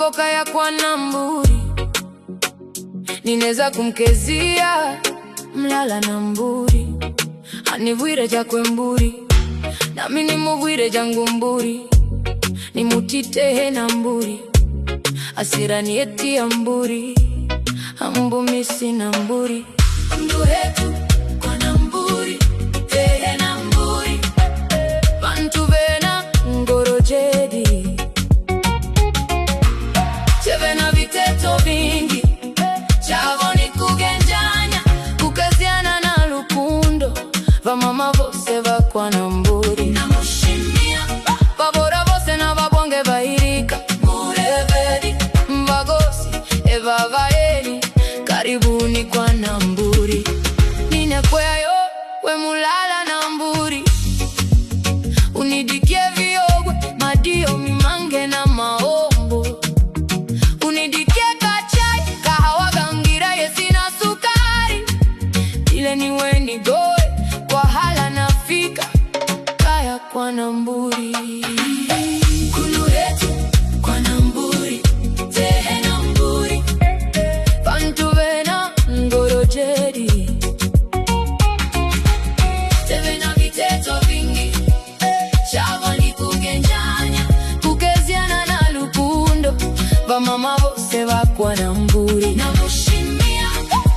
mboka ya kwa Namburi, nineza kumkezia mlala Namburi, anivwire jakwe mburi, nami nimuvwire jangu mburi, nimutitehe Namburi, asirani eti ya mburi, ambumisi Namburi. Mndu hetu kwa Namburi, tehe Namburi, bantu bena ngorojedi, chevena viteto vingi, chavo ni kugenjanya, kukaziana na lukundo, vamama vose va kwa Namburi namushimia, vabora vose na vabonge vairika, murevedi mbagosi evavaeni, karibuni kwa Namburi. Ninekweyo we mulala Namburi, unidikie viogwe madio mimange na maombo, unidikie kachai kahawa gangira yesina sukari, ile niwe nigoe kwa hala nafika kaya kwa Namburi. Kunu hetu kwa Namburi, tehe Namburi, bantu bena ngorojedi, tevena viteto vingi, chavo ni kugenjanya, kukeziana na lukundo, vamama vose va kwa Namburi namushimia,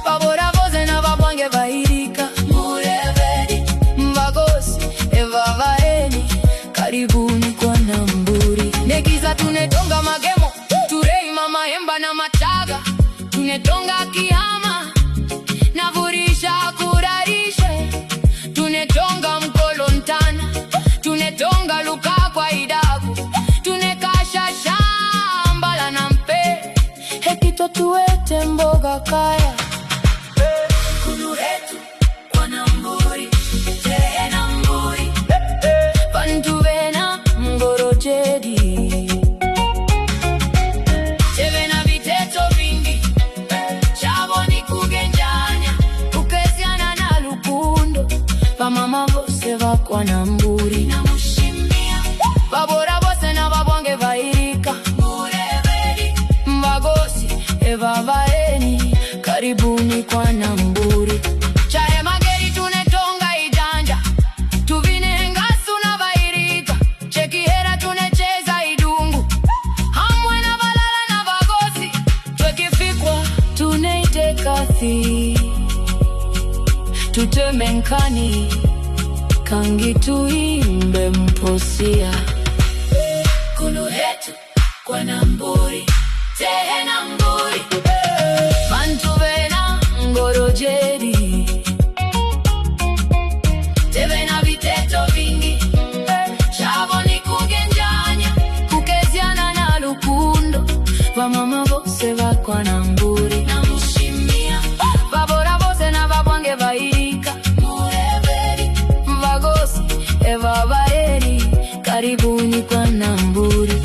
vabora vose na vabwange vairika, murevedi mbagosi evavaeni, karibuni kwa Namburi. Negiza tunetonga magemo, turei mama emba na mataga, tunetonga kihama navurisha kurarishe, tunetonga mkolontana, tunetonga luka kwa idabu, tunekasha shamba la nampe, hekito tuwete mboga kaya. Kunu hetu kwa Namburi, tehe Namburi, bantu bena ngorojedi, tevena viteto vingi, chavo ni kugenjanya, kukeziana na lukundo, vamama vose va kwa Namburi namushimia, vabora vose na vabwange vairika, murevedi mbagosi evavaeni, karibuni kwa Namburi. Chae mageri tunetonga ijanja, tuvine ngasu na vairika, chekihera tunecheza idungu, hamwe na valala na vagosi, twekifikwa tuneitekathi, tutemenkani kangi tuimbe mposia. Kunu hetu kwa Namburi, tehe Namburi, bantu bena ngorojedi, tevena viteto vingi, chavo ni kugenjanya, kukeziana na lukundo, vamama vose va kwa Namburi namushimia, vabora vose na vabwange vairika, murevedi mbagosi evavaeni, karibuni kwa Namburi.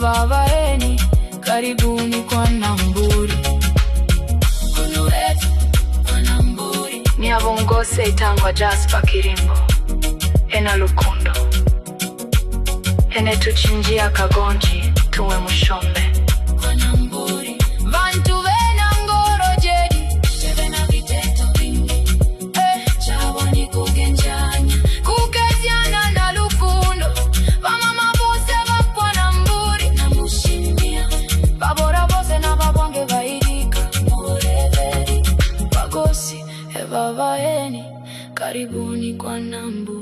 Vavaeni, karibuni kwa Namburi. Kunu hetu kwa Namburi, ni avongose itangwa Jasper Kirimbo, ena lukundo, ene tuchinjia kagonji, tuwe mushombe kwa Namburi. Vantu bena ngorojedi, tevena viteto vingi, chavo ni kugenjanya, kukeziana na lukundo, vamama vose va kwa Namburi namushimia, vabora vose na vabwange vairika, murevedi mbagosi evavaeni, karibuni kwa Namburi.